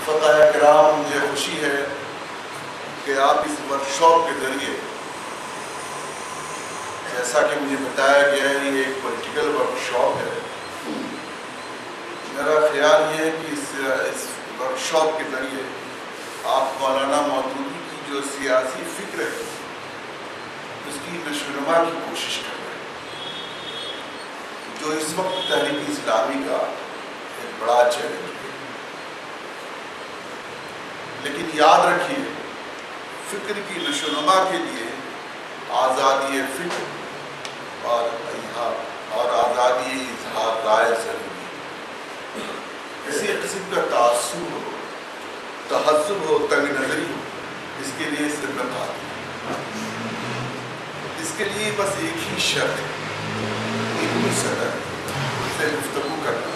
فقہ کرام، مجھے خوشی ہے کہ آپ اس ورکشاپ کے ذریعے، جیسا کہ مجھے بتایا گیا ہے یہ ایک پولیٹیکل ورکشاپ ہے، میرا خیال یہ ہے کہ اس ورکشاپ کے ذریعے آپ مولانا مودودی کی جو سیاسی فکر ہے اس کی نشو و نما کی کوشش کر رہے ہیں، جو اس وقت تحریک اسلامی کا ایک بڑا چیلنج ہے۔ لیکن یاد رکھیے، فکر کی نشو و نما کے لیے آزادی فکر اور آزادی اظہار رائے ضروری ہے۔ کسی قسم کا تعصب ہو، تہذب ہو، تنگ نظری ہو، اس کے لیے ذمہ داری ہے۔ اس کے لیے بس ایک ہی شرط ہے، ایک ہی سطح سے گفتگو کرنا،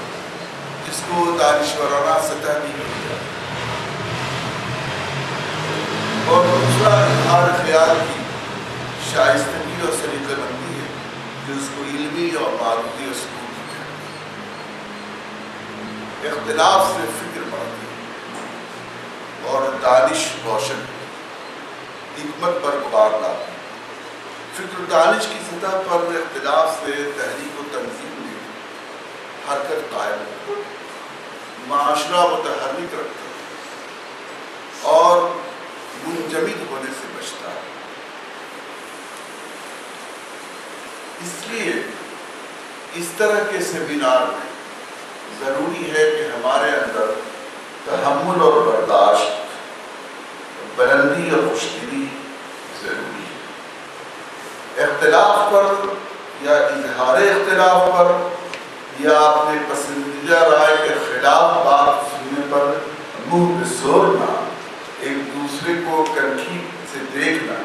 جس کو دانشورانہ سطح بھی کہا جاتا ہے، اور دوسرا اظہار خیال کی شائستگی اور سلیقہ مندی ہے، جو اس کو علمی اور معروفی اسلوب بھی کہتے ہیں۔ اختلاف سے فکر بڑھتی ہے اور دانش روشن، حکمت پر غبار لاتی ہے۔ فکر و دانش کی سطح پر اختلاف سے تحریک و تنظیم میں حرکت قائم ہوتی ہے، معاشرہ متحرک رکھتا ہے اور منجمد ہونے سے بچتا ہے۔ اس لیے اس طرح کے سیمینار میں ضروری ہے کہ ہمارے اندر تحمل اور برداشت، بلندی اور خوشدلی ضروری ہے۔ اختلاف پر یا اظہار اختلاف پر یا اپنے پسندیدہ رائے کے خلاف بات سننے پر منہ پہ زور نہ، ایک دوسرے کو کنکھی سے دیکھنا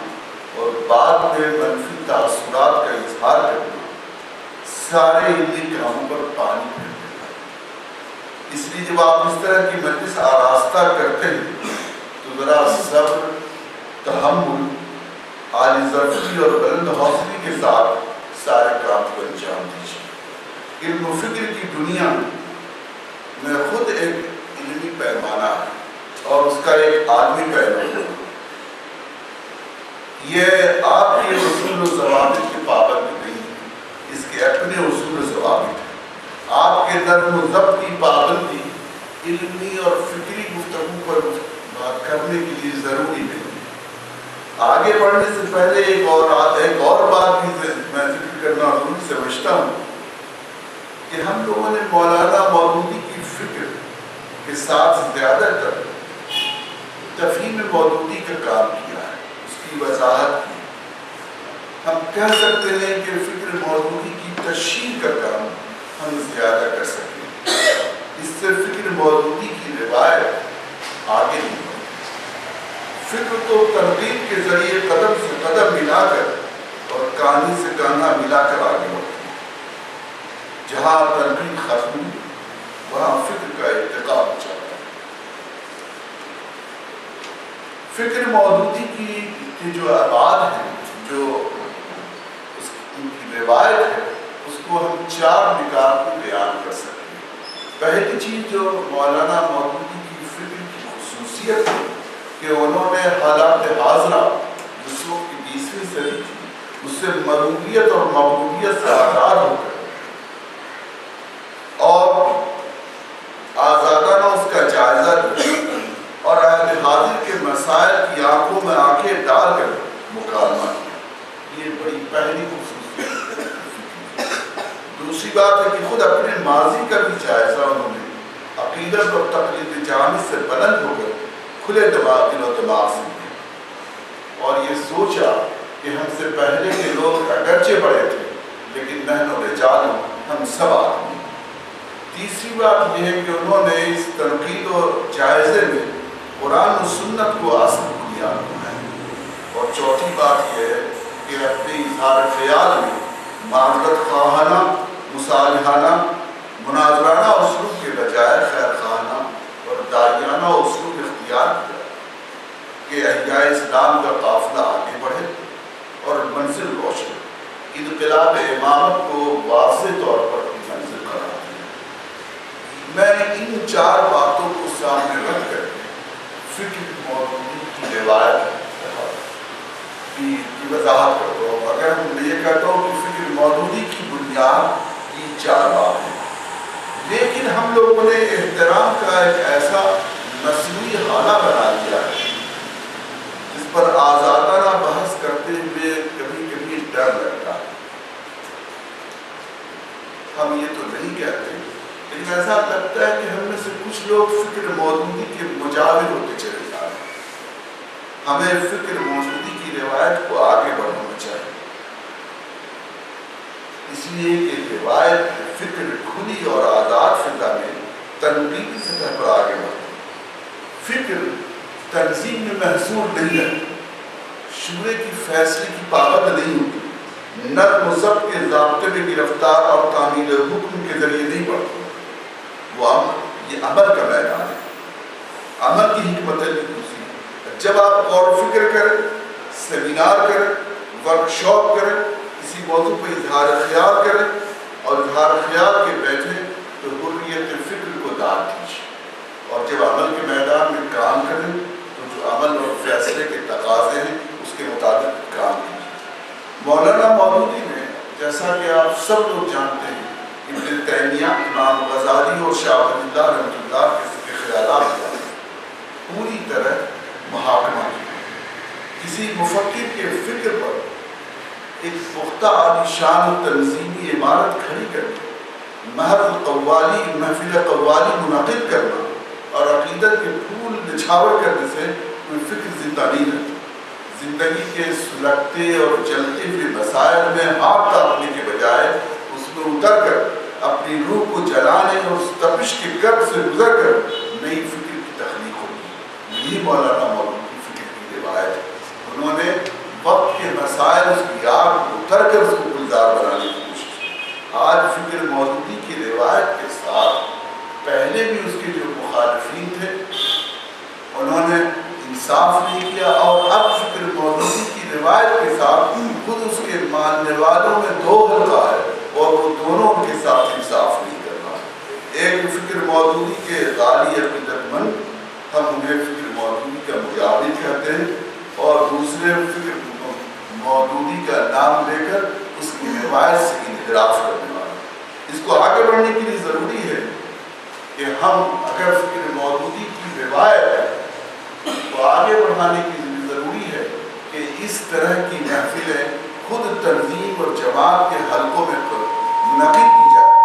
اور بعد میں منفی تاثرات کا اظہار کرنا، سارے علمی کاموں پر پانی پھیر دیتا ہے۔ اس لیے جب آپ اس طرح کی مجلس آراستہ کرتے ہیں تو ذرا صبر، تحمل، عالی ظرفی اور بلند حوصلے کے ساتھ سارے کام کو انجام دیجیے۔ علم و فکر کی دنیا میں خود ایک علمی پیمانہ ہے اور اس کا ایک عالمی پہلو ہے۔ یہ آپ کے اصول و ضوابط کے پابند نہیں ہے، اس کے اپنے اصول و ضوابط ہیں۔ آپ کے نظم و ضبط کی پابندی علمی اور فکری گفتگو پر بات کرنے کے لیے ضروری نہیں ہے۔ آگے بڑھنے سے پہلے ایک اور بات بھی میں ذکر کرنا ضروری سمجھتا ہوں کہ ہم لوگوں نے مولانا مودودی کی فکر کے ساتھ زیادہ تر تفہیم مودودی کا کام کیا ہے، اس کی وضاحت کی۔ ہم کہہ سکتے ہیں کہ فکر مودودی کی تشریح کا کام ہم زیادہ کر سکتے ہیں، اس سے فکر مودودی کی روایت آگے نہیں بڑھتی۔ فکر تو تنقید کے ذریعے قدم سے قدم ملا کر اور کہانی سے کہنا ملا کر آگے بڑھتی ہے۔ جہاں تنقید ختم ہوئی وہاں فکر کا ارتقا ہو جاتا ہے۔ فکر مودودی کی جو ابعاد ہیں، جو ان کی روایت ہے، اس کو ہم 4 نکات میں بیان کر سکتے ہیں۔ پہلی چیز جو مولانا مودودی کی فکر کی خصوصیت ہے کہ انہوں نے حالات حاضرہ جس وقت کی 20ویں صدی تھی اس سے مروریت اور مغلوبیت سے آزاد ہو کر اور آزادانہ اس کا جائزہ لیا اور اہل حاضر کے مسائل کی آنکھوں میں آنکھیں ڈال کر مکالمہ کیا، یہ بڑی پہلی خصوصیت ہے۔ دوسری بات ہے کہ خود اپنے ماضی کا بھی جائزہ انہوں نے عقیدت اور تقلید جامع سے بلند ہو کر کھلے دل و دماغ سے کیا اور یہ سوچا کہ ہم سے پہلے کے لوگ اگرچہ بڑے تھے لیکن نحن رجال، ہم سب آدمی۔ تیسری بات یہ ہے کہ انہوں نے اس تنقید اور جائزے میں قرآن و سنت کو اصل بنیاد بنائی۔ اور چوتھی بات یہ ہے کہ اپنے اظہار خیال میں معذرت خواہانہ، مصالحانہ، مناظرانہ اسلوب کے بجائے خیر خواہانہ اور داعیانہ اسلوب اختیار کیا کہ احیاء اسلام کا قافلہ آگے بڑھے اور منزل روشن، انقلاب امامت کو واضح طور پر منزل قرار دیا۔ میں ان 4 باتوں کو سامنے رکھ کر فکر مودودی کی روایت کی وضاحت کرتا ہوں. اگر میں یہ کہتا ہوں کہ فکر مودودی کی بنیاد یہ 4 بات ہیں، لیکن ہم لوگوں نے احترام کا ایک ایسا نسلی حالہ بنا دیا ہے جس پر آزادانہ بحث کرتے ہوئے کبھی کبھی ڈر لگتا ہے. ہم یہ تو نہیں کہتے، لیکن ایسا لگتا ہے کہ ہم میں سے کچھ لوگ فکر مودودی کے مجاور ہوتے چلے جا رہے ہیں. ہمیں فکر مودودی کی روایت کو آگے بڑھانا چاہیے، اس لیے کہ روایت فکر کھلی اور آزاد فضا میں تنقیدی سطح پر آگے بڑھتی. فکر تنظیم میں محصور نہیں ہے، شورے کی فیصلے کی پابند نہیں ہوتی، نظم و ضبط کے ضابطے میں گرفتار اور تعمیل حکم کے ذریعے نہیں بڑھتی. وہ یہ عمل کا میدان ہے، عمل کی حکمت ہے. جب آپ غور و فکر کریں، سیمینار کریں، ورکشاپ کریں، کسی موضوع پر اظہار خیال کریں اور اظہار خیال کے بیٹھیں تو حریت فکر کو داد دیجیے. اور جب عمل کے میدان میں کام کریں تو جو عمل اور فیصلے کے تقاضے ہیں اس کے مطابق کام کیجیے. مولانا مودودی نے، جیسا کہ آپ سب لوگ جانتے ہیں، ابن تیمیہ، امام غزالی اور شاہ ولی اللہ رحمۃ اللہ کے خیالات کا پوری طرح محاکمہ کیا. کسی مفکر کے فکر پر ایک پختہ عالی شان تنظیمی عمارت کھڑی کر کے محض قوالی محفل قوالی منعقد کرنا اور عقیدت کے پھول نچھاور کرنے سے کوئی فکر زندہ نہیں رہتی. زندگی کے سلگتے اور جلتے ہوئے مسائل میں ہاتھ تاپنے کے بجائے اس میں اتر کر اپنی روح کو جلانے اور اس تپش کے کرب سے گزر کر نئی فکر کی تخلیق ہوگی. یہی مولانا مودودی کی فکر کی روایت ہے. انہوں نے وقت کے مسائل اس کی آگ کو اتر کر اس کو گلزار بنانے کی کوشش کی. آج فکر مودودی کی روایت کے ساتھ پہلے بھی اس کے جو مخالفین تھے انہوں نے انصاف نہیں کیا، اور اب فکر مودودی کی روایت کے ساتھ خود اس کے ماننے والوں میں 2 حلقہ ہے اور وہ دونوں ان کے ساتھ انصاف نہیں کر رہا. ایک فکر مودودی کے غالی عقیدت مند، ہم انہیں فکر مودودی کا مجاور کہتے ہیں، اور دوسرے فکر مودودی کا نام لے کر اس کی روایت سے انحراف کرنے والے. اس کو آگے بڑھنے کے لیے ضروری ہے کہ ہم اگر فکر مودودی کی روایت کو آگے بڑھانے کے لیے ضروری ہے کہ اس طرح کی محفلیں خود تنظیم اور جماعت کے حلقوں میں منعقد کی جائے.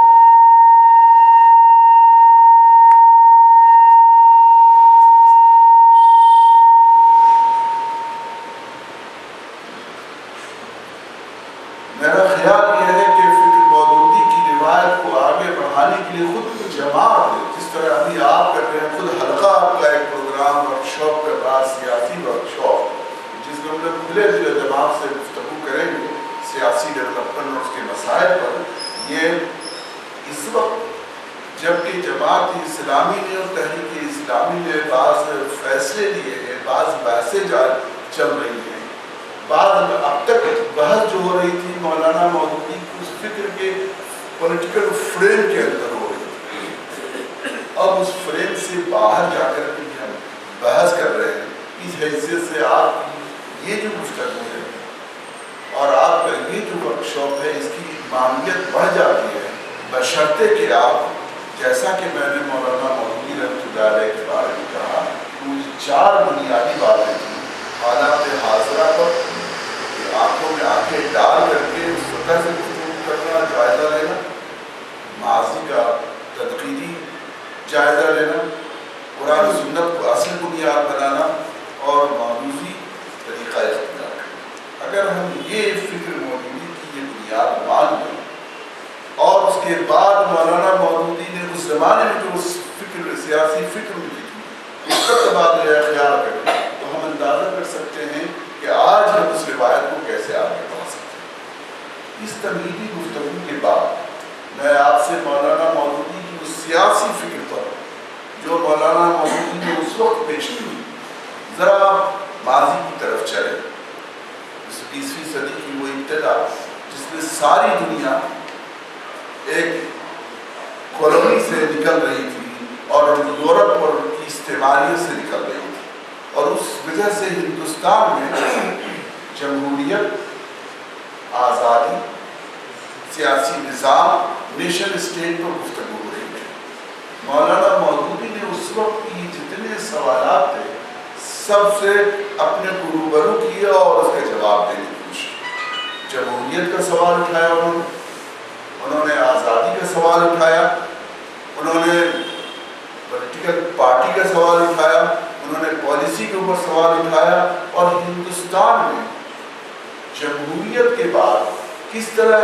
میرا خیال یہ ہے کہ فکر مودودی کی روایت کو آگے بڑھانے کے لیے خود جماعت، جس طرح ابھی آپ کر رہے ہیں، خود حلقہ آپ کا ایک پروگرام ورکشاپ کر رہا، سیاسی ورکشاپ، جس میں ہم لوگ کھلے دل دماغ سے گفتگو کریں گے سیاسی ڈیولپمنٹ اور اس کے مسائل پر. یہ اس وقت جب کہ جماعت اسلامی نے اور تحریک اسلامی نے بعض فیصلے لیے ہیں، بعض بحثیں چل رہی ہیں، بعض اب تک بحث جو ہو رہی تھی مولانا مودودی کی اس فکر کے پولیٹیکل فریم کے اندر ہو رہی تھی، اب اس فریم سے باہر جا کر بھی ہم بحث کر رہے ہیں. اس حیثیت سے آپ کی یہ جو گفتگو ہے اور آپ کا یہ جو ورکشاپ ہے اس کی معانیت بڑھ جاتی ہے، بشرطے کہ آپ، جیسا کہ میں نے مولانا مودودی رحمۃ اللہ علیہ کے بارے میں کہا، مجھے 4 بنیادی باتیں تھیں. حالات حاضرہ پر آنکھوں میں آنکھیں ڈال کر کے اس سطح سے گفتگو کرنا، جائزہ لینا، ماضی کا تدقیقی جائزہ لینا، قرآن و سنت کو اصل بنیاد بنانا اور موضوعی طریقہ اختیار کرنا. اگر ہم یہ فکر مودودی کی یہ بنیاد مان لیں اور اس کے بعد مولانا مودودی نے اس زمانے میں جو اس فکر سیاسی فکر میں تھی اس کا تبادلہ خیال کریں تو ہم اندازہ کر سکتے ہیں کہ آج ہم اس روایت کو کیسے آگے بڑھا سکتے ہیں. اس تمہیدی گفتگو کے بعد میں آپ سے مولانا مودودی کی اس سیاسی فکر پر جو مولانا مودودی نے اس وقت پیش کی، ذرا ماضی کی طرف چلے. 20ویں صدی کی وہ ابتدا جس میں ساری دنیا ایک کالونی سے نکل رہی تھی، استعماریت سے نکل رہی تھی، اور اس وجہ سے ہندوستان میں جمہوریت، آزادی، سیاسی نظام، نیشن اسٹیٹ پر گفتگو ہو رہی ہے۔ مولانا مودودی نے اس وقت کی جتنے سوالات تھے سب سے اپنے کو روبرو کیا اور اس کے جواب دینے کی کوشش کی۔ جمہوریت کا سوال اٹھایا انہوں نے آزادی کا سوال اٹھایا، انہوں نے پولیٹیکل پارٹی کا سوال اٹھایا، انہوں نے پالیسی کے اوپر سوال اٹھایا، اور ہندوستان میں جمہوریت کے بعد کس طرح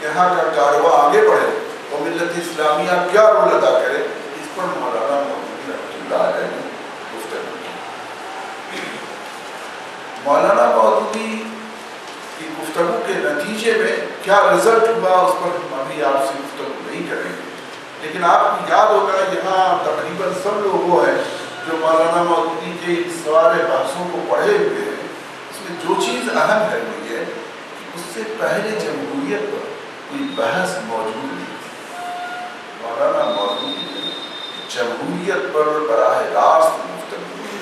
یہاں کا کارواں آگے بڑھے اور ملت اسلامیہ کیا رول ادا کرے، اس پر مولانا مودودی رحمۃ اللہ علیہ نے گفتگو کی۔ مولانا مودودی کی گفتگو کے نتیجے میں کیا رزلٹ ہوا اس پر ہم ابھی آپ سے گفتگو نہیں کریں گے، لیکن آپ کو یاد ہوگا یہاں تقریباً سب لوگ وہ ہیں جو مولانا مودودی کے اس سارے بحثوں کو پڑھے ہوئے ہیں۔ اس میں جو چیز اہم ہے وہ یہ کہ اس سے پہلے جمہوریت پر کوئی بحث موجود نہیں تھی۔ مولانا مودودی نے جمہوریت پر براہ راست گفتگو کی۔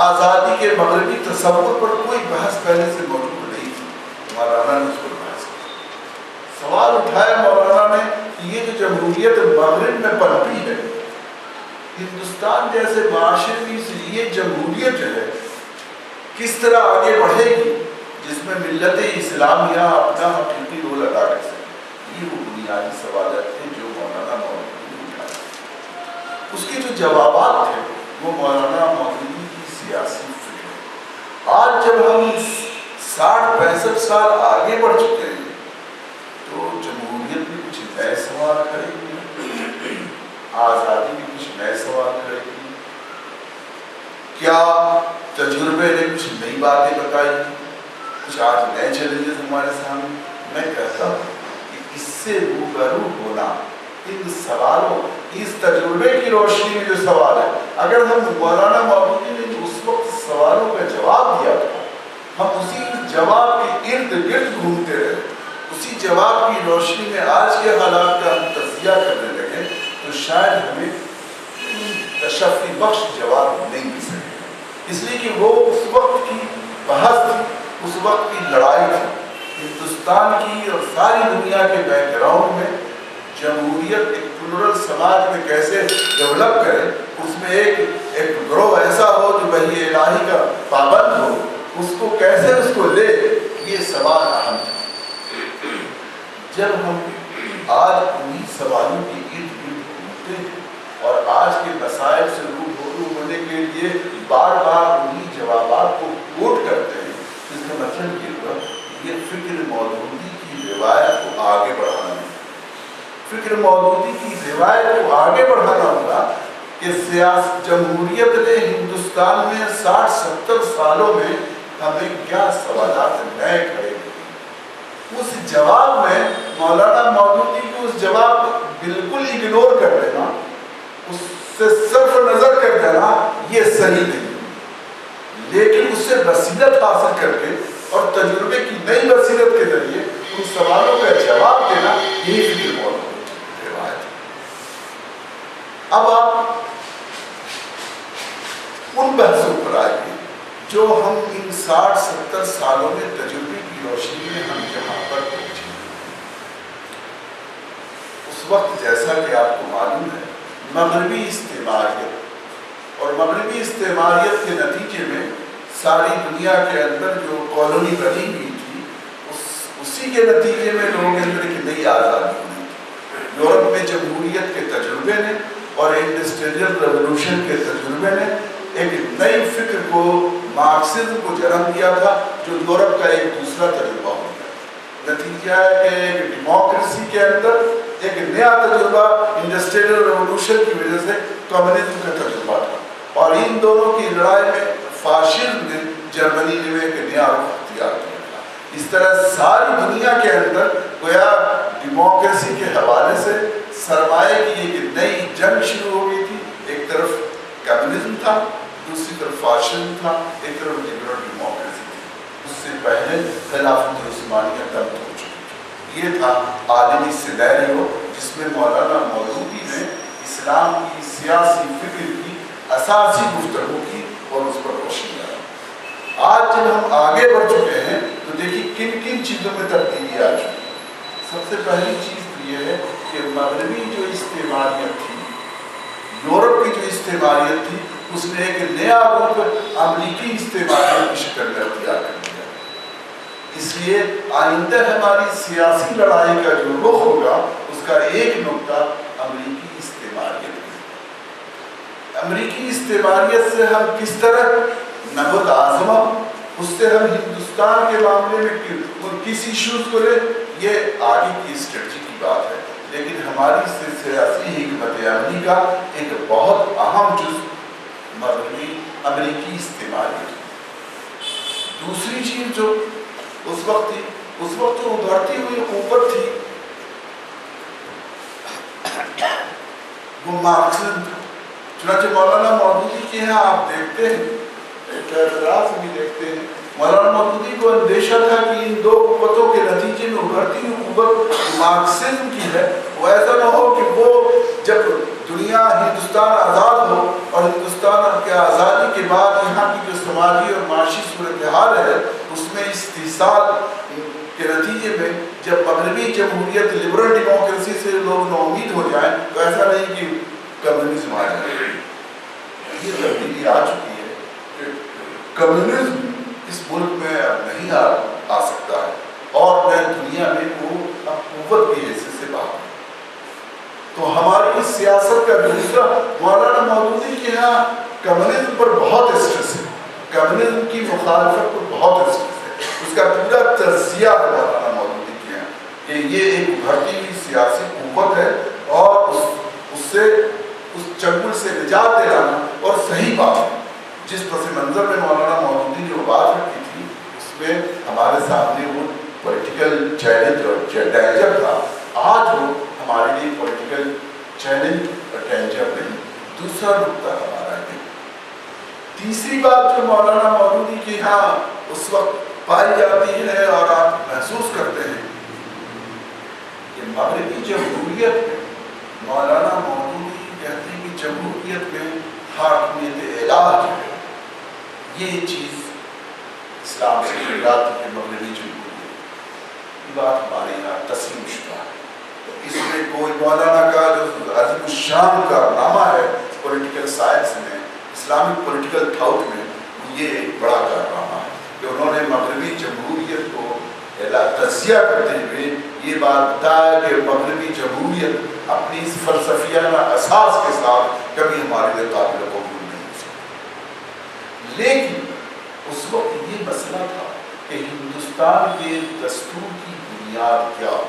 آزادی کے مغربی تصور پر کوئی بحث پہلے سے موجود نہیں تھی، مولانا نے اس پر بحث کی۔ سوال اٹھایا مولانا نے کہ یہ جو جمہوریت مغرب میں پنپی ہے، ہندوستان جیسے معاشرے سے یہ جمہوریت جو ہے کس طرح آگے بڑھے گی جس میں ملت اسلامیہ اپنا حقیقی رول ادا کر سکے۔ یہ وہ بنیادی سوالات تھے جو مولانا مودودی نے اٹھائے۔ اس کے جو جوابات تھے وہ مولانا مودودی کی سیاسی فکر۔ آج جب ہم 60-65 سال آگے بڑھ چکے ہیں تو جمہوریت میں کچھ نئے سوال کرے گی، آزادی میں کچھ نئے سوال کرے گی، کیا تجربے نے کچھ نئی باتیں بتائی، کچھ آج نئے چیلنجز ہمارے سامنے۔ میں کہتا ہوں کہ اس سے روبرو ہونا، ان سوالوں، اس تجربے کی روشنی میں جو سوال ہے، اگر ہم مولانا مودودی نے جو اس وقت سوالوں کا جواب دیا تھا ہم اسی جواب کے ارد گرد گھومتے رہے، اسی جواب کی روشنی میں آج کے حالات کا ہم تجزیہ کرنے لگے تو شاید ہمیں تشفی بخش جواب نہیں مل سکے۔ اس لیے کہ وہ اس وقت کی بحث تھی، اس وقت کی لڑائی تھی، ہندوستان کی اور ساری دنیا کے بیک گراؤنڈ میں جمہوریت ایک پلورل سماج میں کیسے ڈیولپ کرے، اس میں ایک گروہ ایسا ہو جو وحی الہی کا پابند ہو، اس کو کیسے اس کو لے، یہ سوال اہم تھا۔ جب ہم آج انہی سوالوں کے ارد گرد گھومتے ہیں اور آج کے مسائل سے روبرو ہونے کے لیے بار بار انہی جوابات کو کوٹ کرتے ہیں، اس کا مطلب یہ ہوا یہ فکر مودودی کی روایت کو آگے بڑھانا ہے۔ فکر مودودی کی روایت کو آگے بڑھانا ہوگا کہ جمہوریت نے ہندوستان میں 60-70 سالوں میں ہمیں کیا سوالات نئے کھڑے ہوئے۔ اس جواب میں مولانا مودودی کو اس جواب کو بالکل اگنور کر دینا، اس سے صرف نظر کر دینا یہ صحیح نہیں، لیکن اس سے بصیرت حاصل کر کے اور تجربے کی نئی بصیرت کے ذریعے ان سوالوں کا جواب دینا یہی فکر مودودی کی روایت ہے۔ اب آپ ان بحثوں پر آئیے جو ہم ان 60-70 سالوں میں تجربے کی روشنی میں ہم یہاں پر پہنچے۔ اس وقت جیسا کہ آپ کو معلوم ہے مغربی استعماریت اور مغربی استعماریت کے نتیجے میں ساری دنیا کے اندر جو کالونی بنی ہوئی تھی اسی کے نتیجے میں لوگوں کے اندر ایک نئی آزادی ہوئی تھی۔ یورپ میں جمہوریت کے تجربے نے اور انڈسٹریل ریولوشن کے تجربے نے ایک نئی فکر کو، مارکسزم کو جنم دیا تھا جو یورپ کا ایک دوسرا تجربہ ہو گیا۔ نتیجہ ہے کہ ایک ڈیموکریسی کے اندر ایک نیا تجربہ انڈسٹریل ریولوشن کی وجہ سے کمیونزم کا تجربہ تھا، اور ان دونوں کی لڑائی میں فاشزم نے جرمنی نے ایک نیا رخ اختیار کیا۔ اس طرح ساری دنیا کے اندر گویا ڈیموکریسی کے حوالے سے سرمایہ کی ایک نئی جنگ شروع ہو گئی تھی۔ ایک طرف کمیونزم تھا، دوسری طرف فاشزم تھا، ایک طرف لبرل ڈیموکریسی تھی۔ اس سے پہلے خلافت عثمانیہ دم ہو چکی تھی۔ یہ تھا عالمی سینیریو جس میں مولانا مودودی نے اسلام کی سیاسی فکر کی اساسی گفتگو کی اور اس پر روشنی ڈالی۔ آج جب ہم آگے بڑھ چکے ہیں تو دیکھیے کن کن چیزوں میں تبدیلی آ چکی ہے۔ سب سے پہلی چیز تو یہ ہے کہ مغربی جو استعماریت تھی، یورپ کی جو استعماریت تھی، اس نے ایک نیا گروپ امریکی استعماریت کی شکل میں اختیار کر دیا۔ اس لیے آئندہ ہماری سیاسی لڑائی کا جو رخ ہوگا اس کا ایک نقطہ امریکی استعماریت ہے۔ امریکی استعماریت سے ہم کس طرح نبض آزما، اس سے ہم ہندوستان کے معاملے میں کس ایشوز کو لیں، یہ آگے کی اسٹریٹجی کی بات ہے، لیکن ہماری سیاسی حکمت عملی کا ایک بہت اہم جز مغربی امریکی استعماریت ہے۔ دوسری چیز جو اس وقت جو ابھرتی ہوئی قوت تھی وہ مارکسزم تھا۔ چنانچہ مولانا مودودی کے یہاں آپ دیکھتے ہیں، اعتراض بھی دیکھتے ہیں، مولانا مودودی کو اندیشہ تھا کہ ان دو قوتوں کے نتیجے میں ابھرتی ہوئی قوت مارکسزم کی ہے، وہ ایسا نہ ہو کہ وہ جب دنیا ہندوستان آزاد ہو اور ہندوستان کے آزادی کے بعد یہاں کی جو سماجی اور معاشی صورتحال ہے اس میں استحصال کے نتیجے میں جب مغربی جمہوریت لبرل ڈیموکریسی سے لوگ ناامید ہو جائیں تو ایسا نہیں کہ کمیونزم آ جائے۔ یہ تبدیلی آ چکی ہے کہ کمیونزم اس ملک میں اب نہیں آ سکتا ہے اور میں دنیا میں وہ اب قوت کی حیثیت سے باہر ہے۔ تو ہماری سیاست کا دوسرا، مولانا مودودی کے یہاں کمیونزم پر بہت اسٹریس ہے، کمیونزم کی مخالفت پر بہت اسٹریس ہے، اس کا پورا تجزیہ مولانا مودودی کے یہاں کہ یہ ایک ابھرتی ہوئی سیاسی قوت ہے اور اس سے اس چنگل سے نجات دلانا اور صحیح بات ہے۔ جس پس منظر میں مولانا مودودی نے وہ بات رکھی تھی اس میں ہمارے سامنے وہ پولیٹیکل چیلنج اور ڈینجر تھا، آج وہ ہمارے لیے پولیٹیکل چیلنج اور ڈینجر نہیں، دوسرا نقطہ ہمارا ہے۔ تیسری بات جو مولانا مودودی کے یہاں اس وقت پائی جاتی ہے اور آپ محسوس کرتے ہیں کہ مغربی جمہوریت میں مولانا مودودی کہتے ہیں کہ جمہوریت میں حاکمیت الہ جو ہے یہ چیز اسلام سے خلاف ہے۔ مغربی جمہوریت یہ بات ہمارے یہاں تسلیم شدہ ہے۔ اس میں کوئی مولانا کا جو عظیم الشان کارنامہ ہے پولیٹیکل سائنس میں، اسلامک پولیٹیکل تھاٹ میں، یہ ایک بڑا کارنامہ ہے کہ انہوں نے مغربی جمہوریت کو تجزیہ کرتے ہوئے یہ بات بتایا کہ مغربی جمہوریت اپنی اس فلسفیانہ اساس کے ساتھ کبھی ہمارے لیے قابل قبول نہیں ہو سکتی۔ لیکن اس وقت یہ مسئلہ تھا کہ ہندوستان کے دستور کی بنیاد کیا ہو،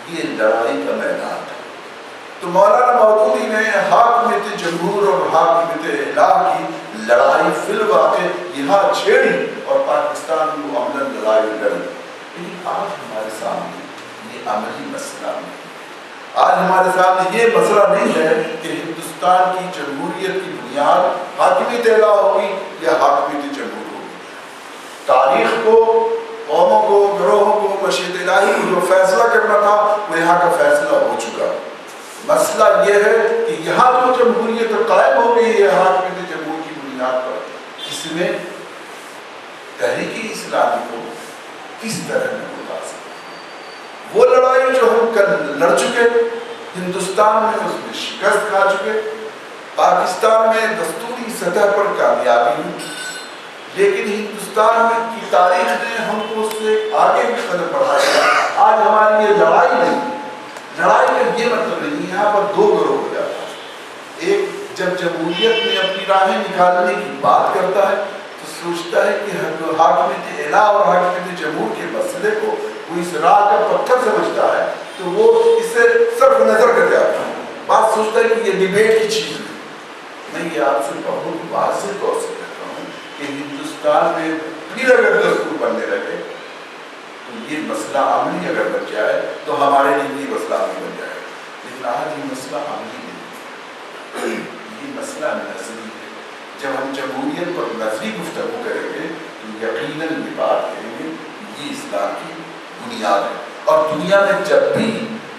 یہ لڑائی کا میدان تھا۔ تو مولانا مودودی نے حاکمیت جمہور اور حاکمیت الہ کی لڑائی فی الواقع یہاں چھیڑی اور پاکستان کو عملاً لڑائی لڑی۔ لیکن آج ہمارے سامنے یہ عملی مسئلہ نہیں، آج ہمارے سامنے یہ مسئلہ نہیں ہے کہ ہندوستان کی جمہوریت کی بنیاد حاکمیت الہ ہوگی یا حاکمیت جمہور ہوگی۔ تاریخ کو، قوموں کو، گروہوں کو، مشیت الہی کو جو فیصلہ کرنا تھا وہ یہاں کا فیصلہ ہو چکا۔ مسئلہ یہ ہے کہ یہاں جو جمہوریت قائم ہو گئی ہے حاکمیت جمہور کی بنیاد پر، اس میں تحریک اسلامی کو کس طرح میں بتا سکتے۔ وہ لڑائی جو ہم کل لڑ چکے ہندوستان میں اس میں شکست کھا چکے، پاکستان میں دستوری سطح پر کامیابی ہوئی، لیکن ہندوستان میں کی تاریخ نے ہم کو اس سے آگے بھی قدم بڑھایا۔ آج ہماری یہ لڑائی نہیں، لڑائی کا یہ مطلب نہیں، یہاں پر دو گروہ ہو جاتا ہے۔ ایک جب جمہوریت میں اپنی راہیں نکالنے کی بات کرتا ہے تو سوچتا ہے کہ حاکمیت الہ اور حاکمیت جمہور کے مسئلے کو وہ اس راہ کا پتھر سمجھتا ہے تو وہ اسے صرف نظر کر جاتا ہے، بات سوچتا ہے کہ یہ ڈیبیٹ کی چیز ہے۔ میں یہ آپ سے بہت واضح طور سے کہتا ہوں کہ ہندوستان میں پھر اگر دستور بننے لگے تو یہ مسئلہ عملی اگر بن جائے تو ہمارے لیے یہ مسئلہ عملی بن جائے، لیکن آج یہ مسئلہ عملی نہیں، یہ مسئلہ نظری ہے۔ جب ہم جمہوریت پر نظری گفتگو کریں گے تو یقیناً یہ بات کریں گے یہ اسلام کی بنیاد ہے، اور دنیا میں جب بھی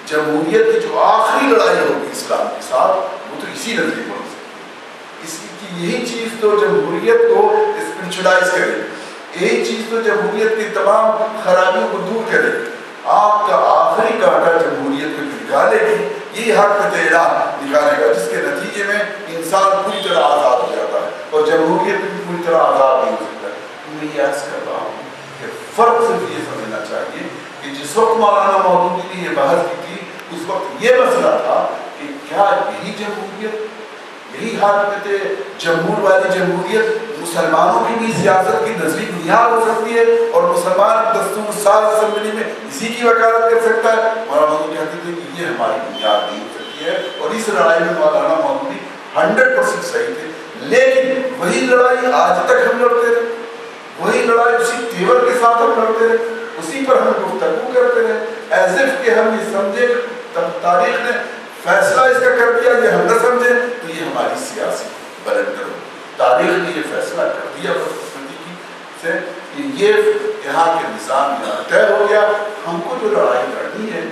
جمہوریت کی جو آخری لڑائی ہوگی اسلام کے ساتھ وہ تو اسی نظریے پر ہو سکتی ہے۔ اس کی یہی چیز تو جمہوریت کو اسپرچلائز کرے گی، یہی چیز تو جمہوریت کی تمام خرابیوں کو دور کرے گی۔ آپ کا آخری کانٹا جمہوریت کو نکالے گی، یہی حق اعلان نکالے گا، جس کے نتیجے میں انسان پوری طرح آزاد ہو جاتا ہے اور جمہوریت بھی پوری طرح آزاد نہیں ہو سکتا ہے۔ میں یہ عرض کر رہا ہوں کہ فرق صرف یہ سمجھنا چاہیے کہ جس وقت مولانا مودودی نے یہ بحث کی تھی، اس وقت یہ مسئلہ تھا کہ کیا یہی جمہوریت، یہی حاکمیت جمہور والی جمہوریت مسلمانوں کی بھی سیاست کی نظری بنیاد ہو سکتی ہے اور مسلمان دستور ساز اسمبلی میں اسی کی وکالت کر سکتا ہے؟ مولانا مودودی کہتے تھے کہ یہ ہماری بنیاد نہیں ہو سکتی ہے، اور اس لڑائی میں مولانا مودودی 100% صحیح تھے۔ لیکن وہی لڑائی آج تک ہم لڑتے رہے، وہی لڑائی اسی تیور کے ساتھ ہم لڑتے رہے، اسی پر ہم گفتگو کرتے رہے، ایز اف کہ ہم یہ سمجھے تاریخ نے فیصلہ اس کا کر دیا، یہ ہم نہ سمجھے تو یہ ہماری سیاسی بلندر ہو۔ تاریخ نے یہ فیصلہ کر دیا سے کہ یہ یہاں کے نظام یہاں طے ہو گیا، ہم کو جو لڑائی لڑنی ہے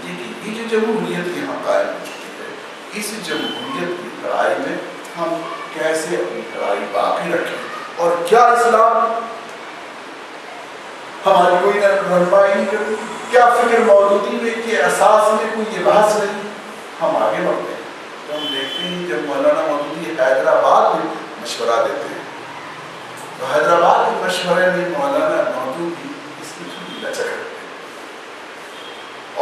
یہ جو جمہوریت یہاں قائم ہو چکی ہے، اس جمہوریت کی لڑائی میں ہم کیسے اپنی لڑائی باقی رکھیں، اور کیا اسلام ہماری کوئی رہنمائی نہیں کرتی؟ کیا فکر مودودی میں کے اساس میں کوئی یہ بحث نہیں؟ ہم آگے بڑھتے ہیں تو ہم دیکھتے ہیں جب مولانا مودودی حیدرآباد میں مشورہ دیتے ہیں تو حیدرآباد کے مشورے میں مولانا مودودی اس کی تھوڑی لچک رکھتے ہیں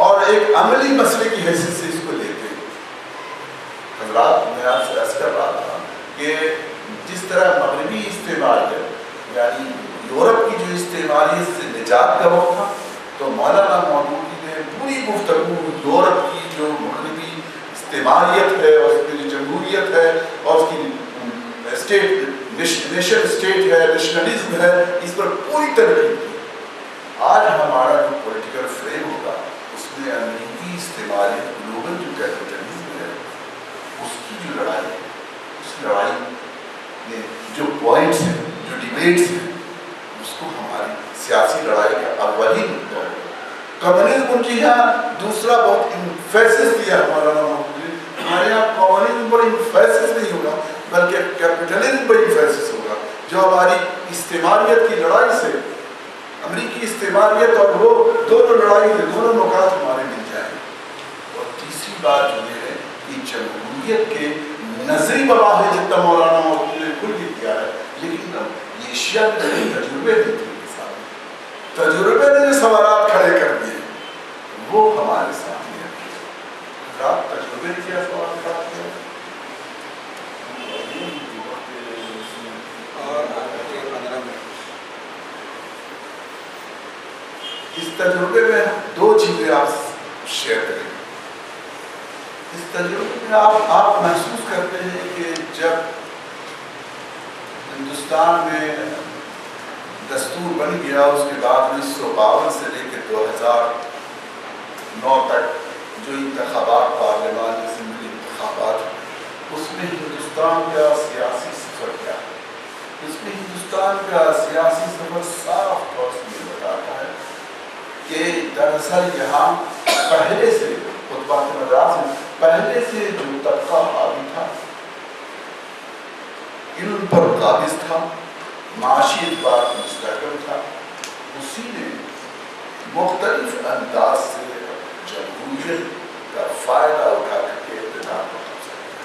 اور ایک عملی مسئلے کی حیثیت سے اس کو لیتے ہیں۔ حضرات، میں آپ سے عرض کر رہا تھا کہ جس طرح مغربی استعماریت یعنی یورپ کی جو استعماریت سے نجات کا وقت تھا، تو مولانا مودودی نے پوری گفتگو یورپ کی جو مغربی استعماریت ہے اور اس کی جو جمہوریت ہے اور اس کی اسٹیٹ نیشن اسٹیٹ ہے، نیشنلزم ہے، اس پر پوری تنقید کی۔ آج ہمارا جو پولیٹیکل فریم ہوگا اس میں امریکی استعماریت، گلوبل جو کیپٹلزم ہے، اس کی جو لڑائی ہے، اس لڑائی میں جو پوائنٹس ہیں، جو ڈیبیٹس ہیں، اس کو ہماری سیاسی لڑائی کا اولین مدعا ہے۔ کمیونزم ان کی یہاں دوسرا بہت انفیسس دیا مولانا مودودی نے، ہمارے یہاں کمیونزم پر انفیسس نہیں ہوگا بلکہ کیپٹلزم پر انفیسس ہوگا، جو ہماری استعماریت کی لڑائی سے، امریکی استعماریت اور وہ دونوں لڑائی کے دونوں نکات ہمارے مل جائیں۔ اور تیسری بات جو یہ ہے کہ جمہوریت کے نظری مباحث جتنا مولانا مودودی نے کھل بھی کیا ہے، لیکن یہ ایشیا کے تجربے نہیں تھے، تجربے نے جو سوالات کھڑے کر دیے وہ ہمارے سامنے ہیں۔ آپ تجربے نے کیا سوال کھڑا کیا؟ اس تجربے میں دو چیزیں آپ شیئر کریں۔ اس تجربے میں آپ محسوس کرتے ہیں کہ جب ہندوستان میں دستور بن گیا، اس کے بعد 1952 سے لے کے 2009 تک جو انتخابات، پارلیمان اسمبلی انتخابات، اس میں ہندوستان کا سیاسی سفر کیا ہے؟ اس میں ہندوستان کا سیاسی سفر صاف طور سے یہ بتاتا ہے کہ دراصل یہاں پہلے سے خطبات مدراس میں پہلے سے جو طبقہ حاوی تھا، علم پر قابض تھا، معاشی اعتبار مستحکم تھا، اسی نے مختلف انداز سے جمہوریت کا فائدہ اٹھا کر کے اقتدار کو حاصل کیا،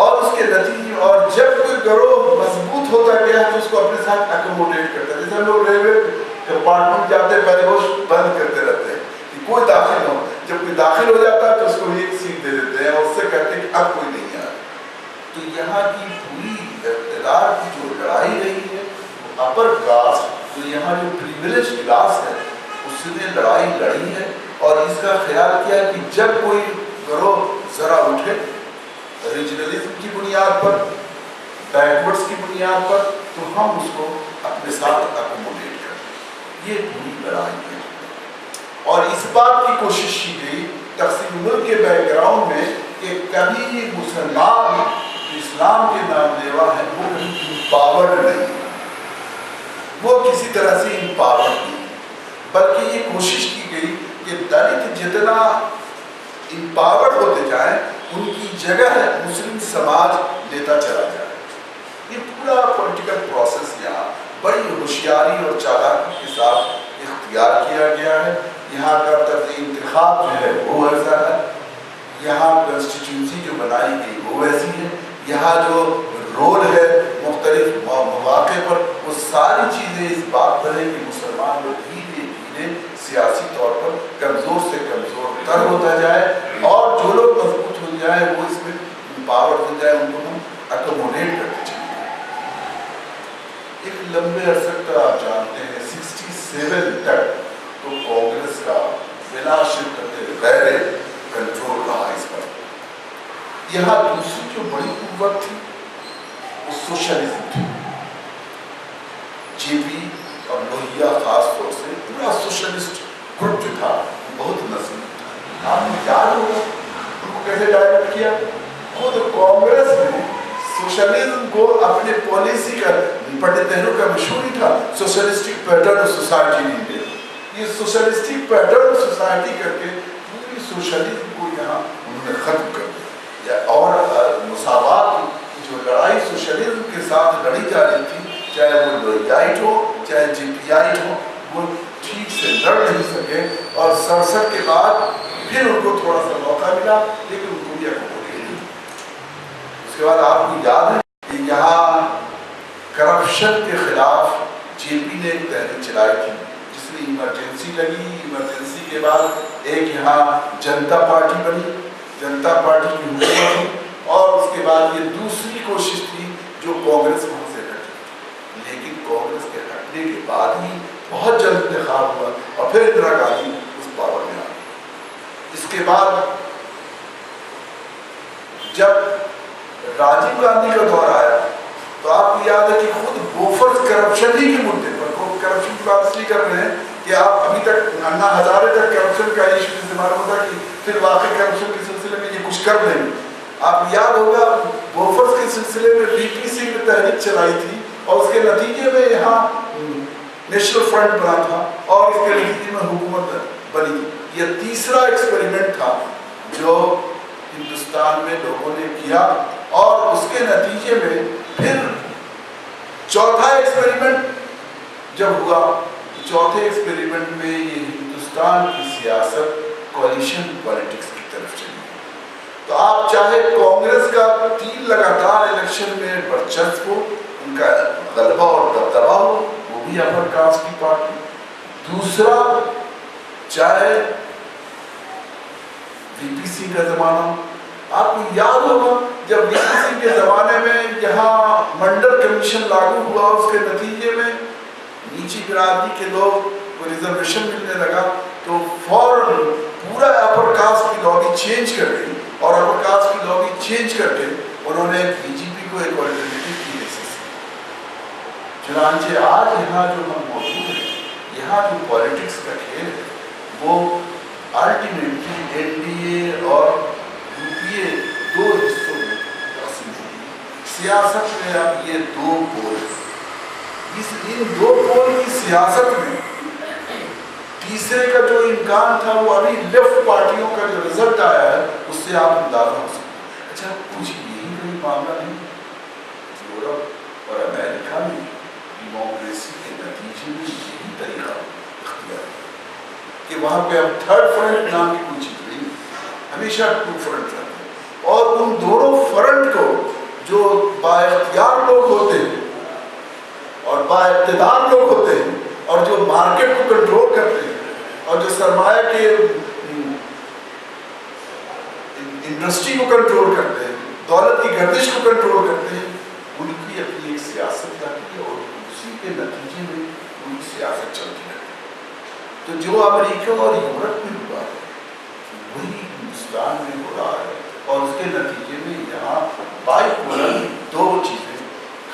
اور اس کے نتیجے، اور جب کوئی گروہ مضبوط ہوتا گیا تو اس کو اپنے ساتھ ایکوموڈیٹ کرتا ہے۔ جیسے لوگ ریلوے کمپارٹمنٹ جاتے پہلے وہ بند کرتے رہتے ہیں کہ کوئی داخل نہ ہو، جب کوئی داخل ہو جاتا ہے تو اس کو ایک سیٹ دے دیتے ہیں اور اس سے کہتے ہیں کہ اب کوئی نہیں آ رہا۔ تو یہاں کی پوری اقتدار کی جو لڑائی رہی ہے وہ اپر کاسٹ، جو یہاں جو پریویلیج کلاس ہے، اس نے لڑائی لڑی ہے اور اس کا خیال کیا کہ جب کوئی گروہ ذرا اٹھے ریجنلزم کی بنیاد پر، بیکورڈز کی بنیاد پر، تو ہم اس کو اپنے ساتھ اکوموڈیٹ کریں۔ یہ پوری لڑائی ہے اور اس بات کی کوشش کی گئی تقسیم ملک کے بیک گراؤنڈ میں کہ کبھی مسلمان اسلام کے نام لیوا ہے وہ امپاورڈ نہیں، وہ کسی طرح سے امپاورڈ نہیں، بلکہ یہ کوشش کی گئی کہ دلت جتنا امپاورڈ ہوتے جائیں ان کی جگہ مسلم سماج لیتا چلا جائے۔ یہ پورا پولیٹیکل پروسیس یہاں بڑی ہوشیاری اور چالاکی کے ساتھ اختیار کیا گیا ہے۔ یہاں کا طرز انتخاب جو ہے وہ ایسا ہے، یہاں کنسٹیٹیوشن جو بنائی گئی وہ ایسی ہے، یہاں جو رول ہے مختلف مواقع پر وہ ساری چیزیں اس بات پر ہے کہ مسلمان لوگ دھیرے دھیرے سیاسی طور پر کمزور سے کمزور تر ہوتا جائے، اور جو لوگ مضبوط ہو جائے وہ اس میں امپاور ہو جائے، ان کو ہم اکوموڈیٹ کرتے چلیں۔ ایک لمبے عرصے کا آپ جانتے ہیں 67 تک تو کانگریس کا بلا شرکت غیر کنٹرول رہا اس پر۔ یہاں دوسری جو بڑی قوت تھی وہ سوشلزم تھی۔ جے پی اور لوہیا خاص طور سے پورا سوشلسٹ گروپ جو تھا وہ بہت نظم تھا۔ آپ کو یاد ہوگا ان کو کیسے ڈائریکٹ کیا؟ خود کانگریس نے سوشلزم کو اپنے پالیسی کا، پنڈت نہرو کا مشہور ہی تھا socialistic pattern of society in India. یہ سوشلسٹک پیٹرن آف سوسائٹی کر کے پوری سوشلزم کو یہاں انہوں نے ختم کر دیا، اور مساوات کی جو لڑائی سوشلزم کے ساتھ لڑی جا رہی تھی، چاہے وہ لوہیائٹ ہو چاہے جے پی آئی ہو، وہ ٹھیک سے لڑ نہیں سکے، اور 67 کے بعد پھر ان کو تھوڑا سا موقع ملا، لیکن ان کو بھی اکوموڈیٹ نہیں۔ اس کے بعد آپ کو یاد ہے کہ یہاں کرپشن کے خلاف جے پی نے ایک تحریک چلائی تھی، جس میں ایمرجنسی لگی۔ ایمرجنسی کے بعد ایک یہاں جنتا پارٹی بنی، جنتا پارٹی کی حکومت ہوئی، اور اس کے بعد یہ دوسری کوشش تھی جو کانگریس وہاں سے ہٹی، لیکن کانگریس کے ہٹنے کے بعد ہی بہت جلد انتخاب ہوا، اور پھر اندرا گاندھی اس پاور میں آ گئی۔ اس کے بعد جب راجیو گاندھی کا دور آیا تو آپ کو یاد ہے کہ خود بوفرز کرپشن ہی کے مدعے پر، کرپشن کی بات اس لیے کر رہے ہیں کہ آپ ابھی تک انا ہزارے تک کرپشن کا ایشو استعمال ہوتا کہ پھر واقعی کرپشن کے سلسلے میں یہ کچھ کر دیں گے۔ آپ کو یاد ہوگا بوفرز کے سلسلے میں بی پی سی نے تحریک چلائی تھی، اور اس کے نتیجے میں یہاں نیشنل فرنٹ بنا تھا، اور اس کے نتیجے میں حکومت بنی تھی۔ یہ تیسرا ایکسپیریمنٹ تھا جو ہندوستان میں لوگوں نے کیا، اور اس کے نتیجے میں پھر چوتھا ایکسپیریمنٹ جب ہوا، چوتھے ایکسپیریمنٹ میں یہ ہندوستان کی سیاست کولیشن پالیٹکس کی طرف چلی۔ تو آپ چاہے کانگریس کا 3 لگاتار الیکشن میں برچسپ ہو، ان کا غلبہ اور دبدبا ہو، وہ بھی اپر کاسٹ کی پارٹی، دوسرا چاہے وی پی سی کا زمانہ ہو۔ آپ کو یاد ہوگا جب وی پی سی کے زمانے میں یہاں منڈل کمیشن لاگو ہوا، اس کے نتیجے میں نیچی برادری کے لوگ کو ریزرویشن ملنے لگا، تو فوراً پورا اپر کاسٹ کی لابی چینج کر گئی، اور اپر کاسٹ کی لابی چینج کر کے انہوں نے بی جے پی کو ایک آلٹرنیٹو کی بیسس۔ چنانچہ آج یہاں جو ہم موجود ہیں، یہاں جو پالیٹکس کا کھیل ہے وہ الٹیمیٹلی این ڈی اے اور یو پی اے 2 حصوں میں تقسیم ہوئی۔ سیاست میں اب یہ 2 پول، ان 2 پول کی سیاست میں تیسرے کا جو امکان تھا وہ ابھی لیفٹ پارٹیوں کا جو رزلٹ آیا ہے اس سے آپ اندازہ ہو سکتے ہیں۔ اچھا کچھ یہی کوئی معاملہ نہیں، یورپ اور امریکہ میں ڈیموکریسی کے نتیجے میں یہی طریقہ اختیار ہے کہ وہاں پہ اب 3rd فرنٹ نام کی کوئی چیز نہیں، ہمیشہ 2 فرنٹ رہتے ہیں، اور ان دونوں فرنٹ کو جو با اختیار لوگ ہوتے ہیں اور با اقتدار لوگ ہوتے ہیں، اور جو مارکیٹ کو کنٹرول کرتے ہیں، اور جو سرمایہ کے انڈسٹری کو کنٹرول کرتے ہیں، دولت کی گردش کو کنٹرول کرتے ہیں، ان کی اپنی ایک سیاست رہتی ہے، اور اسی کے نتیجے میں ان کی سیاست چلتی رہتی ہے۔ تو جو امریکہ اور یورپ میں ہوا ہے وہی ہندوستان میں ہو رہا ہے، اور اس کے نتیجے میں یہاں بائی پولر 2 چیزیں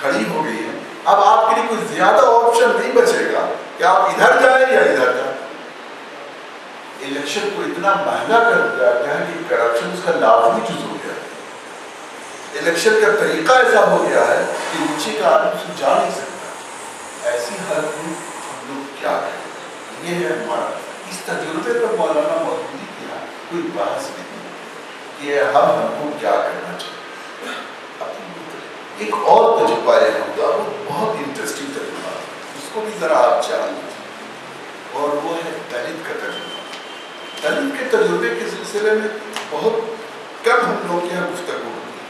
کھڑی ہو گئی ہیں۔ اب آپ کے لیے کوئی زیادہ آپشن نہیں بچے گا کہ آپ ادھر جائیں یا ادھر جائیں۔ الیکشن کو اتنا مہنگا کر دیا گیا ہے کہ کرپشن اس کا لازمی جز ہو گیا ہے۔ الیکشن کا طریقہ ایسا ہو گیا ہے کہ نیچے کا آدمی اسے جا نہیں سکتا۔ ایسی حالت میں ہم لوگ کیا کریں؟ یہ ہے ہمارا، اس تجربے پر مولانا مودودی کے یہاں کوئی بحث نہیں کہ ہم کو کیا کرنا چاہیے. ایک اور تجربہ یہ ہوگا، وہ بہت انٹرسٹنگ تجربہ، اس کو بھی ذرا آپ جان لیجیے، اور وہ ہے دلت کا تجربہ. دلت کے تجربے کے سلسلے میں بہت کم ہم لوگ یہاں گفتگو ہوتی ہے.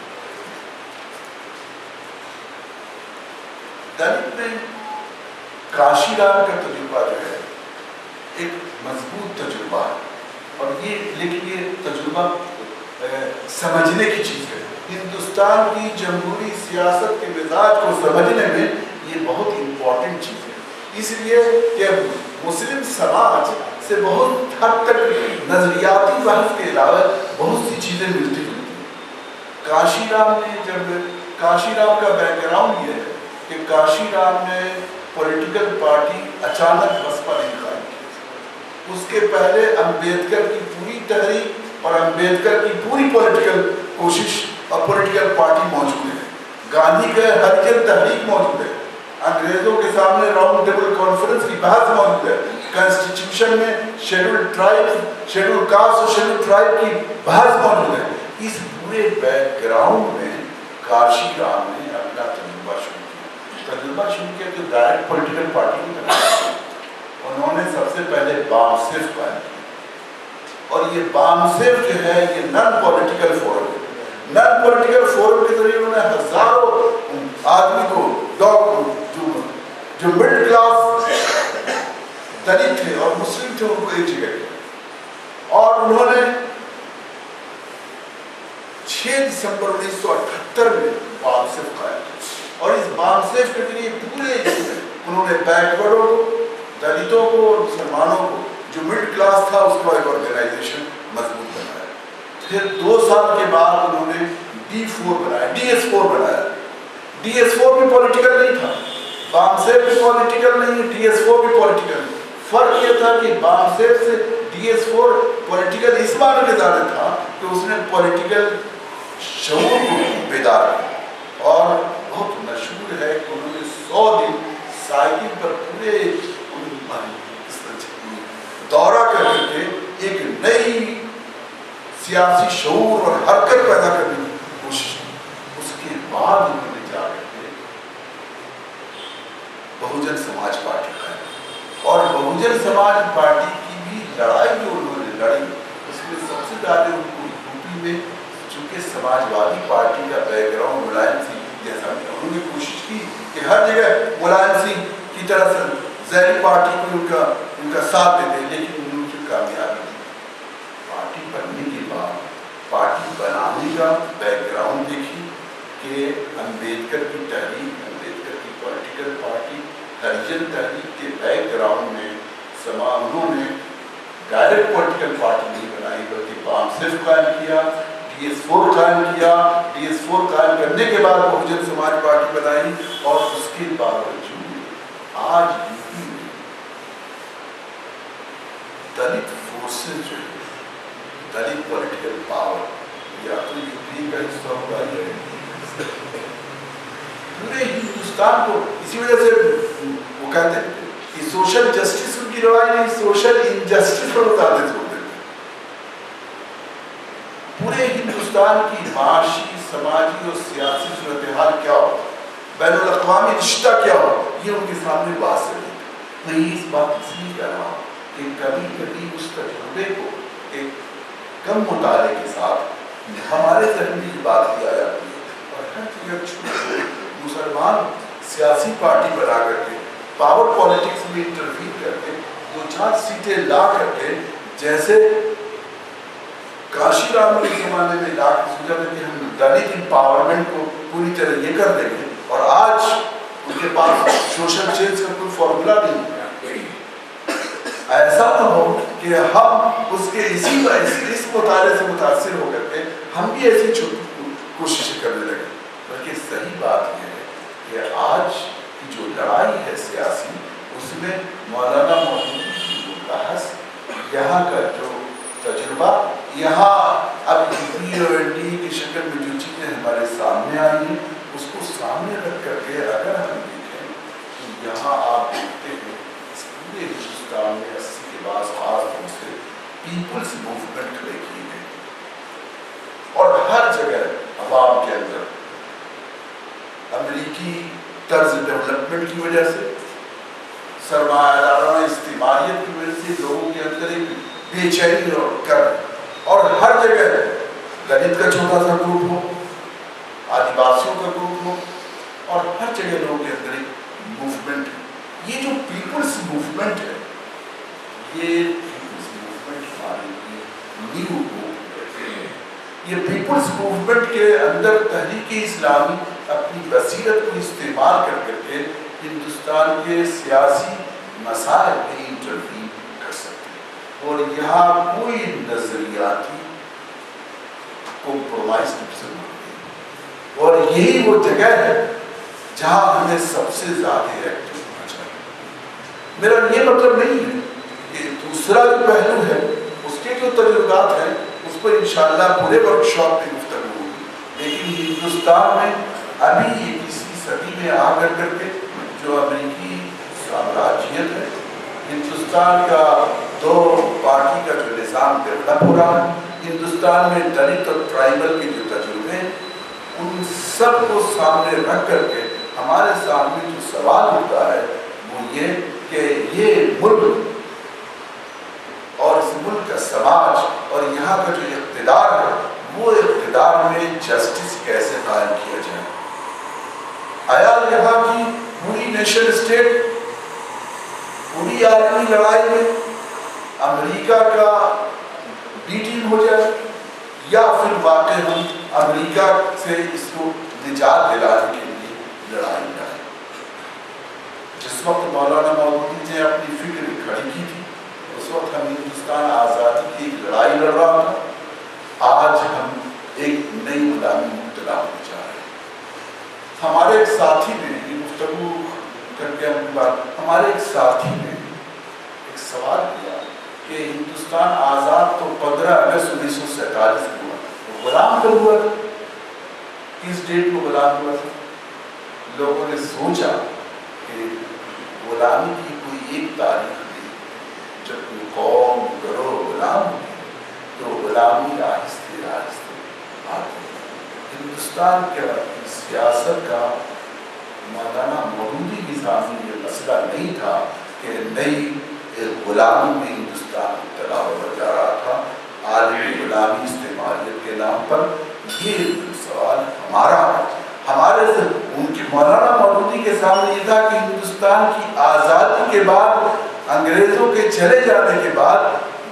دلت میں کاشی رام کا تجربہ جو ہے ایک مضبوط تجربہ ہے، اور لیکن یہ تجربہ سمجھنے کی چیز ہے. ہندوستان کی جمہوری سیاست کے مزاج کو سمجھنے میں یہ بہت امپورٹنٹ چیز ہے، اس لیے کہ مسلم سماج سے بہت حد تک نظریاتی بحث کے علاوہ بہت سی چیزیں ملتی جلتی ہیں. کاشی رام نے کاشی رام کا بیک گراؤنڈ یہ ہے کہ کاشی رام نے پولیٹیکل پارٹی اچانک بسپا نہیں قائم کی. اس کے پہلے امبیڈکر کی پوری تحریک اور امبیڈکر کی پوری پولیٹیکل کوشش اور پولیٹیکل پارٹی موجود ہے. گاندھی کا ہریجن تحریک موجود ہے. انگریزوں کے سامنے راؤنڈ ٹیبل کانفرنس کی بحث موجود ہے. کانسٹیٹیوشن میں شیڈول ٹرائب، شیڈول کاسٹ اور شیڈول ٹرائب کی بحث موجود ہے. اس پورے بیک گراؤنڈ میں کاشی رام نے اپنا تجربہ شروع کیا جو ڈائریکٹ پولیٹیکل پارٹی نہیں بنا. انہوں نے سب سے پہلے بام صرف قائم کیا، اور یہ بام صرف جو ہے یہ نن پولیٹیکل فورم ہے. نن پولیٹیکل فورم کے ذریعے انہوں نے ہزاروں آدمی کو جو مڈل کلاس دلت تھے اور مسلم تھے ان کو ایک جگہ کیا، اور انہوں نے 6 دسمبر 1978 میں بام صرف قائم کیا. اور اس بام صرف کے ذریعے پورے انہوں نے بیکورڈوں کو، دلتوں کو اور مسلمانوں کو جو مڈل کلاس تھا اس کو ایک آرگنائزیشن مضبوط بنایا. پھر 2 سال کے بعد انہوں نے D4 بنایا، DS4 بنایا. DS4 بھی پولیٹیکل نہیں تھا، بام صرف بھی پولیٹیکل نہیں، DS4 بھی پولیٹیکل نہیں. فرق یہ تھا کہ بام صرف سے DS4 پولیٹیکل اس معنی میں زیادہ تھا کہ اس نے پولیٹیکل شعور کو بیدار کیا، اور بہت مشہور ہے کہ انہوں نے 100 دن سائیکل پر پورے دورہ کر کے ایک نئی سیاسی شعور اور حرکت پیدا کرنے کی کوشش کی. اس کے بعد انہوں نے جا کر کے بہوجن سماج پارٹی قائم کی، اور بہوجن سماج پارٹی کی بھی لڑائی جو انہوں نے لڑی اس میں سب سے زیادہ ان کو یوپی میں، چونکہ سماجوادی پارٹی کا بیک گراؤنڈ ملائم سنگھ جیسا ہے، انہوں نے کوشش کی کہ ہر جگہ ملائم سنگھ کی طرح سے ذہنی پارٹی کو ان کا ساتھ دیتے، لیکن انہوں نے کامیابی دی. پارٹی بننے کے بعد پارٹی بنانے کا بیک گراؤنڈ دیکھی کہ امبیڈکر کی تحریک، امبیڈکر کی پولیٹیکل پارٹی، ہریجن تحریک کے بیک گراؤنڈ میں انہوں نے ڈائریکٹ پولیٹیکل پارٹی نہیں بنائی بلکہ بام صرف قائم کیا، DS4 قائم کیا. DS4 قائم کرنے کے بعد بہوجن سماج پارٹی بنائی، اور اس کے باوجود آج یوپی میں دلت فورسز جو ہے، دلت پولیٹیکل پاور یا تو یوپی کا حصہ ہوگا یا پورے ہندوستان کو. اسی وجہ سے وہ کہتے ہیں کہ سوشل جسٹس ان کی لڑائی نہیں، سوشل انجسٹس پر زیادہ زور دیتے ہیں. پورے ہندوستان کی معاشی، سماجی اور سیاسی صورتحال کیا ہو، بین الاقوامی رشتہ کیا ہو، یہ ان کے سامنے واضح ہے. میں اس بات اس لیے کہہ رہا ہوں کہ کبھی کبھی اس تجربے کو ایک کم مطالعے کے ساتھ ہمارے ذہن میں یہ بات کی آ جاتی ہے، اور ہر جگہ مسلمان سیاسی پارٹی بنا کر کے پاور پالیٹکس میں انٹرفیئر کر کے 2-4 سیٹیں لا کر کے، جیسے کاشی رام کے زمانے میں لا کے سوچا تھا کہ ہم دلت امپاورمنٹ کو پوری طرح یہ کر دیں گے، اور آج ان کے پاس سوشل چینج کا کوئی فارمولا نہیں ہے. ایسا نہ ہو کہ ہم اس کے اس مطالعے سے متاثر ہو کر کے ہم بھی ایسی چھوٹی کوششیں کرنے لگے. بلکہ صحیح بات یہ ہے کہ آج کی جو لڑائی ہے سیاسی، اس میں مولانا مودودی کی بحث، یہاں کا جو تجربہ، یہاں اب یوپی اور NDA کی شکل میں جو چیزیں ہمارے سامنے آئی ہیں، اس کو سامنے رکھ کر کے اگر ہم دیکھیں تو یہاں آپ دیکھتے ہیں اس پورے ہندوستان میں 80 کے بعد خاص طور سے پیپلز موومنٹ کھڑے کیے گئے. ہر جگہ عوام کے اندر امریکی طرز ڈیولپمنٹ کی وجہ سے، سرمایہ دارانہ استعماریت کی وجہ سے لوگوں کے اندر ایک بے چینی اور ہر جگہ دلت کا چھوٹا سا گروپ ہو، آدیواسیوں کا گروپ ہو، اور ہر جگہ لوگوں کے اندر ایک موومنٹ ہے۔ یہ جو پیپلز موومنٹ ہے، یہ پیپلز موومنٹ ہمارے لیے نیو موومنٹ ہے۔ یہ پیپلز موومنٹ کے اندر تحریک اسلامی اپنی بصیرت کو استعمال کر کے ہندوستان کے سیاسی مسائل میں انٹروین کر سکتے ہیں، اور یہاں کوئی نظریاتی کمپرومائز نہیں ہے، اور یہی وہ جگہ ہے جہاں ہمیں سب سے زیادہ ایکٹیو ہونا چاہیے۔ میرا یہ مطلب نہیں ہے کہ دوسرا جو پہلو ہے اس کے جو تجربات ہیں اس پر انشاءاللہ پورے ورکشاپ میں گفتگو ہوگی، لیکن ہندوستان میں ابھی 21ویں صدی میں آ کر کے جو امریکی سامراجیت ہے، ہندوستان کا دو پارٹی کا جو نظام ڈیولپ ہو رہا ہے، ہندوستان میں دلت اور ٹرائبل کے جو تجربے ہیں، ان سب کو سامنے رکھ کر کے ہمارے سامنے جو سوال ہوتا ہے وہ یہ کہ یہ ملک اور اس ملک کا سماج اور یہاں کا جو اقتدار ہے، وہ اقتدار میں جسٹس کیسے قائم کیا جائے۔ آیا یہاں کی پوری نیشنل اسٹیٹ پوری عالمی لڑائی میں امریکہ کا بی ٹیم ہو جائے، یا پھر واقع ہم امریکہ سے اس کو نجات دلانے کے لیے لڑائی لڑیں۔ جس وقت مولانا مودودی نے اپنی فکر کھڑی کی تھی، اس وقت ہم ہندوستان آزادی کی ایک لڑائی لڑ رہا تھا، آج ہم ایک نئی غلامی میں مبتلا ہونے جا رہے ہیں۔ ہمارے ایک ساتھی نے یہ گفتگو کر کے ہمارے ایک ساتھی نے ایک سوال کیا کہ ہندوستان آزاد تو 15 اگست 1947 کو ہوا، غلام کب ہوا تھا؟ کس ڈیٹ کو غلام ہوا تھا؟ لوگوں نے سوچا کہ غلامی کی کوئی ایک تاریخ نہیں، جب کوئی قوم گروہ غلام ہوئی تو غلامی آہستہ آہستہ آتی۔ ہندوستان کے سیاست کا مولانا مودودی کے سامنے یہ مسئلہ نہیں تھا کہ نئی غلامی میں ہندوستان مبتلا ہو جا رہا تھا عالمی غلامی استعماریت کے نام پر۔ یہ سوال ہمارے ان کے مولانا مودودی کے سامنے یہ تھا کہ ہندوستان کی آزادی کے بعد انگریزوں کے چلے جانے کے بعد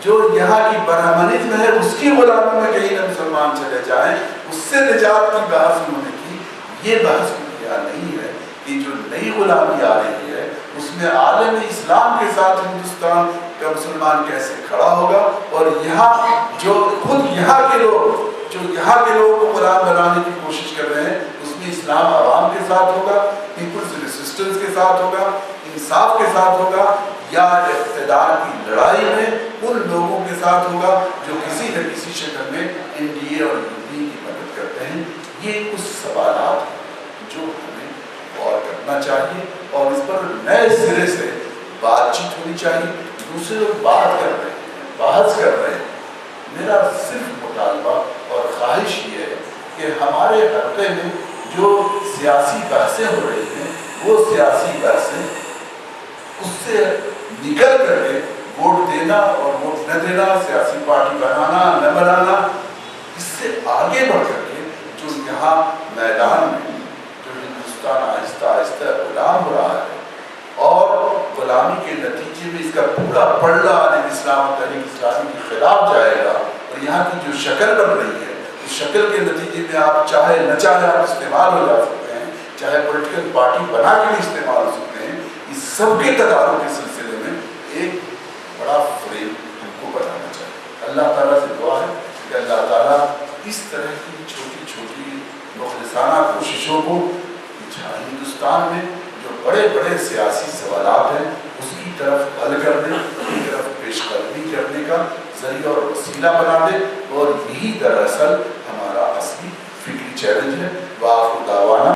جو یہاں کی برہمنزم ہے اس کی غلامی میں کہیں نہ مسلمان چلے جائیں، اس سے نجات کی بحث انہوں نے کی۔ یہ بحث کیا نہیں ہے کہ جو نئی غلامی آ رہی ہے اس میں عالم اسلام کے ساتھ ہندوستان کا مسلمان کیسے کھڑا ہوگا، اور یہاں جو خود یہاں کے لوگوں کو غلام بنانے کی کوشش کر رہے ہیں، اس میں اسلام عوام کے ساتھ ہوگا، پیپلز ریزسٹنس کے ساتھ ہوگا، انصاف کے ساتھ ہوگا، یا اقتدار کی لڑائی میں ان لوگوں کے ساتھ ہوگا جو کسی نہ کسی شکل میں این ڈی اے اور یو پی کی مدد کرتے ہیں۔ یہ کچھ سوالات ہیں جو ہمیں غور کرنا چاہیے، اور اس پر نئے سرے سے بات چیت ہونی چاہیے۔ دوسرے لوگ بات کر رہے ہیں، بحث کر رہے ہیں، میرا صرف مطالبہ اور خواہش یہ ہے کہ ہمارے حلقے میں جو سیاسی بحثیں ہو رہی ہیں وہ سیاسی بحثیں اس سے نکل کر کے ووٹ دینا اور ووٹ نہ دینا، سیاسی پارٹی بنانا نہ بنانا، اس سے آگے بڑھ کر کے جو یہاں میدان میں جو ہندوستان آہستہ آہستہ غلام ہو رہا ہے، اور غلامی کے نتیجے میں اس کا پورا پلڑا عالم اسلام اور تحریک اسلامی کے خلاف جائے گا، اور یہاں کی جو شکل بن رہی ہے اس شکل کے نتیجے میں آپ چاہے نہ چاہے آپ استعمال ہو جا سکتے ہیں، چاہے پولیٹیکل پارٹی بنا کے بھی استعمال ہو سکتے ہیں۔ اس سب کے تدارک کے سلسلے میں ایک بڑا فریم ہم کو بنانا چاہیے۔ اللہ تعالیٰ سے دعا ہے کہ اللہ تعالیٰ اس طرح کی چھوٹی چھوٹی مخلصانہ کوششوں کو ہندوستان میں جو بڑے بڑے سیاسی سوالات ہیں اس کی طرف حل کرنے، اس کی طرف پیش قدمی کرنے کا ذریعہ اور وسیلہ بنا دے، اور یہی دراصل ہمارا اصلی فکری چیلنج ہے۔